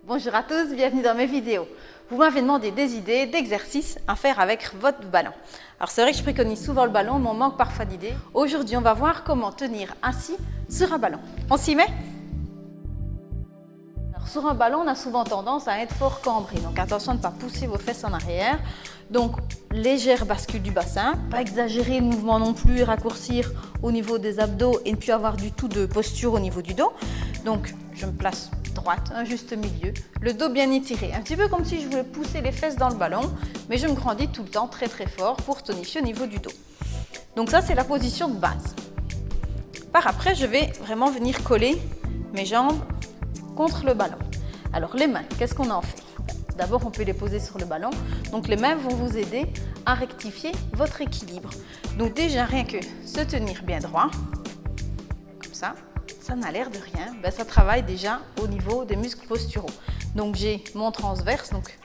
Bonjour à tous, bienvenue dans mes vidéos. Vous m'avez demandé des idées d'exercices à faire avec votre ballon. Alors c'est vrai que je préconise souvent le ballon, mais on manque parfois d'idées. Aujourd'hui, on va voir comment tenir assis sur un ballon. On s'y met? Alors, sur un ballon, on a souvent tendance à être fort cambré. Donc attention à ne pas pousser vos fesses en arrière. Donc légère bascule du bassin, pas exagérer le mouvement non plus, raccourcir au niveau des abdos et ne plus avoir du tout de posture au niveau du dos. Donc je me place droite, un juste milieu, le dos bien étiré, un petit peu comme si je voulais pousser les fesses dans le ballon, mais je me grandis tout le temps très fort pour tonifier au niveau du dos. Donc ça c'est la position de base. Par après, je vais vraiment venir coller mes jambes contre le ballon. Alors les mains, qu'est-ce qu'on en fait? D'abord, on peut les poser sur le ballon. Donc les mains vont vous aider à rectifier votre équilibre. Donc déjà, rien que se tenir bien droit, comme ça n'a l'air de rien. Ben, ça travaille déjà au niveau des muscles posturaux. Donc j'ai mon transverse, donc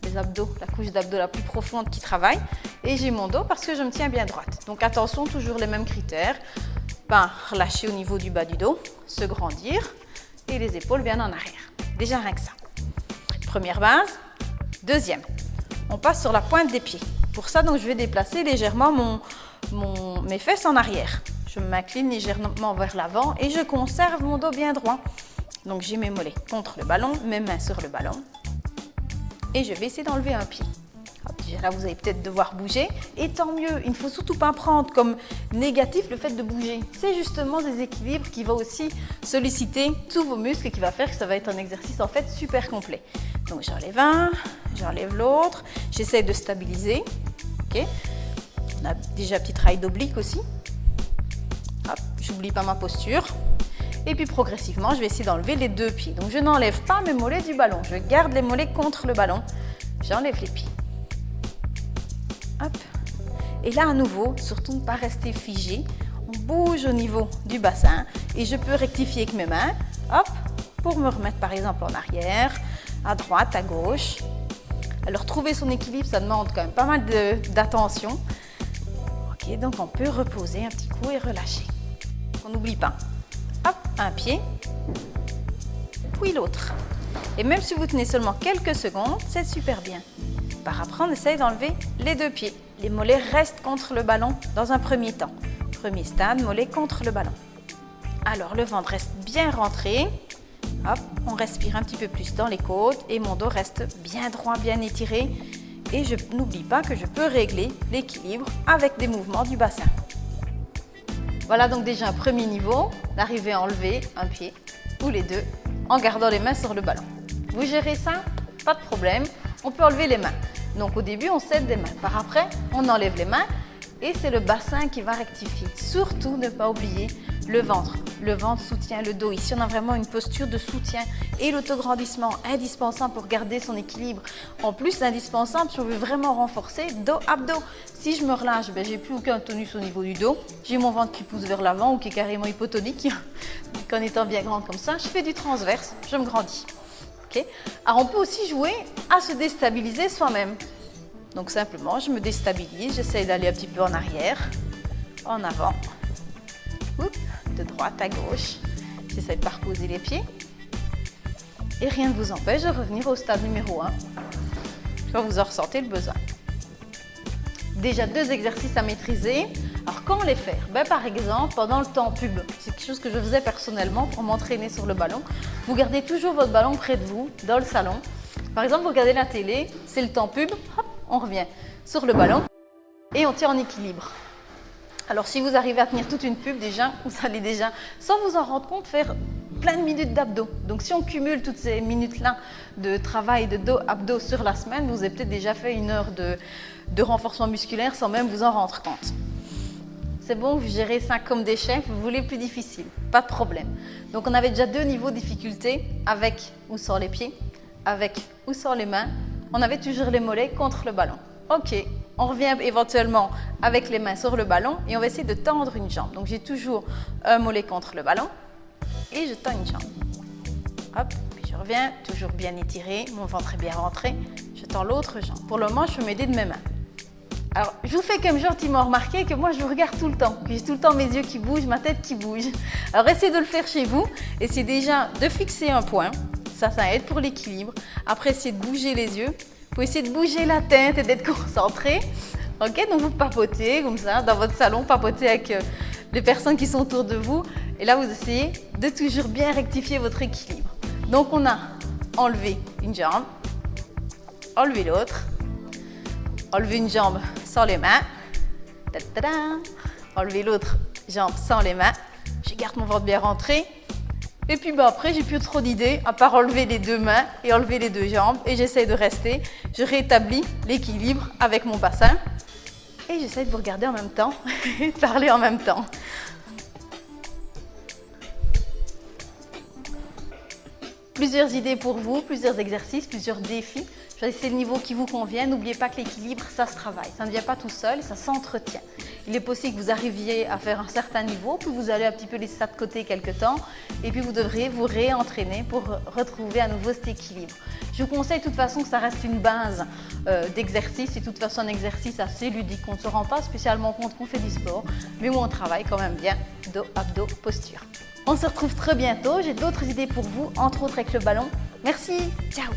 les abdos, la couche d'abdos la plus profonde qui travaille. Et j'ai mon dos parce que je me tiens bien droite. Donc attention, toujours les mêmes critères. Ben, relâcher au niveau du bas du dos, se grandir et les épaules bien en arrière. Déjà rien que ça. Première base. Deuxième, on passe sur la pointe des pieds. Pour ça, donc, je vais déplacer légèrement mes fesses en arrière. Je m'incline légèrement vers l'avant et je conserve mon dos bien droit. Donc j'ai mes mollets contre le ballon, mes mains sur le ballon. Et je vais essayer d'enlever un pied. Hop, déjà là, vous allez peut-être devoir bouger. Et tant mieux, il ne faut surtout pas prendre comme négatif le fait de bouger. C'est justement des équilibres qui vont aussi solliciter tous vos muscles et qui va faire que ça va être un exercice en fait super complet. Donc j'enlève un, j'enlève l'autre. J'essaie de stabiliser. Ok. On a déjà un petit travail d'oblique aussi. Hop, j'oublie pas ma posture. Et puis progressivement, je vais essayer d'enlever les deux pieds. Donc je n'enlève pas mes mollets du ballon. Je garde les mollets contre le ballon. J'enlève les pieds. Hop. Et là à nouveau, surtout ne pas rester figé. On bouge au niveau du bassin et je peux rectifier avec mes mains. Hop, pour me remettre par exemple en arrière, à droite, à gauche. Alors trouver son équilibre, ça demande quand même pas mal d'attention. Ok, donc on peut reposer un petit coup et relâcher. On n'oublie pas. Hop, un pied, puis l'autre. Et même si vous tenez seulement quelques secondes, c'est super bien. Par après, on essaye d'enlever les deux pieds. Les mollets restent contre le ballon dans un premier temps. Premier stade, mollets contre le ballon. Alors, le ventre reste bien rentré. Hop, on respire un petit peu plus dans les côtes et mon dos reste bien droit, bien étiré. Et je n'oublie pas que je peux régler l'équilibre avec des mouvements du bassin. Voilà donc déjà un premier niveau, d'arriver à enlever un pied ou les deux en gardant les mains sur le ballon. Vous gérez ça? Pas de problème. On peut enlever les mains. Donc au début, on s'aide des mains. Par après, on enlève les mains et c'est le bassin qui va rectifier. Surtout, ne pas oublier le ventre. Le ventre soutient le dos. Ici, on a vraiment une posture de soutien et l'autograndissement indispensable pour garder son équilibre. En plus, indispensable si on veut vraiment renforcer dos-abdos. Si je me relâche, ben, j'ai plus aucun tonus au niveau du dos. J'ai mon ventre qui pousse vers l'avant ou qui est carrément hypotonique. En étant bien grande comme ça, je fais du transverse, je me grandis. Okay. Alors on peut aussi jouer à se déstabiliser soi-même. Donc simplement, je me déstabilise, j'essaie d'aller un petit peu en arrière, en avant, oups, de droite à gauche. J'essaie de ne pas reposer les pieds. Et rien ne vous empêche de revenir au stade numéro 1 quand vous en ressentez le besoin. Déjà 2 exercices à maîtriser. Alors comment les faire? Ben, par exemple, pendant le temps pub, c'est quelque chose que je faisais personnellement pour m'entraîner sur le ballon. Vous gardez toujours votre ballon près de vous, dans le salon. Par exemple, vous regardez la télé, c'est le temps pub, hop, on revient sur le ballon et on tient en équilibre. Alors si vous arrivez à tenir toute une pub déjà, vous allez déjà, sans vous en rendre compte, faire plein de minutes d'abdos. Donc si on cumule toutes ces minutes-là de travail de dos-abdos sur la semaine, vous avez peut-être déjà fait 1 heure de renforcement musculaire sans même vous en rendre compte. C'est bon, vous gérez ça comme des chefs, vous voulez plus difficile, pas de problème. Donc on avait déjà 2 niveaux de difficulté, avec ou sans les pieds, avec ou sans les mains. On avait toujours les mollets contre le ballon. Ok, on revient éventuellement avec les mains sur le ballon et on va essayer de tendre une jambe. Donc j'ai toujours un mollet contre le ballon et je tends une jambe. Hop, puis je reviens, toujours bien étiré, mon ventre est bien rentré. Je tends l'autre jambe. Pour le moment, je peux m'aider de mes mains. Alors, je vous fais comme gentiment remarquer que moi, je vous regarde tout le temps, que j'ai tout le temps mes yeux qui bougent, ma tête qui bouge. Alors, essayez de le faire chez vous. Essayez déjà de fixer un point. Ça aide pour l'équilibre. Après, essayez de bouger les yeux. Vous pouvez essayer de bouger la tête et d'être concentré. Ok, donc vous papotez comme ça dans votre salon, papotez avec les personnes qui sont autour de vous. Et là, vous essayez de toujours bien rectifier votre équilibre. Donc, on a enlevé une jambe, enlevé l'autre, enlevé une jambe sans les mains, enlever l'autre jambe sans les mains. Je garde mon ventre bien rentré. Et puis après, j'ai plus trop d'idées à part enlever les deux mains et enlever les deux jambes. Et j'essaie de rester. Je rétablis l'équilibre avec mon bassin. Et j'essaie de vous regarder en même temps et de parler en même temps. Plusieurs idées pour vous, plusieurs exercices, plusieurs défis. Choisissez le niveau qui vous convient. N'oubliez pas que l'équilibre, ça se travaille. Ça ne vient pas tout seul, ça s'entretient. Il est possible que vous arriviez à faire un certain niveau, puis vous allez un petit peu laisser ça de côté quelques temps, et puis vous devrez vous réentraîner pour retrouver à nouveau cet équilibre. Je vous conseille de toute façon que ça reste une base d'exercice, et de toute façon un exercice assez ludique. On ne se rend pas spécialement compte qu'on fait du sport, mais où on travaille quand même bien dos, abdos, posture. On se retrouve très bientôt. J'ai d'autres idées pour vous, entre autres avec le ballon. Merci, ciao!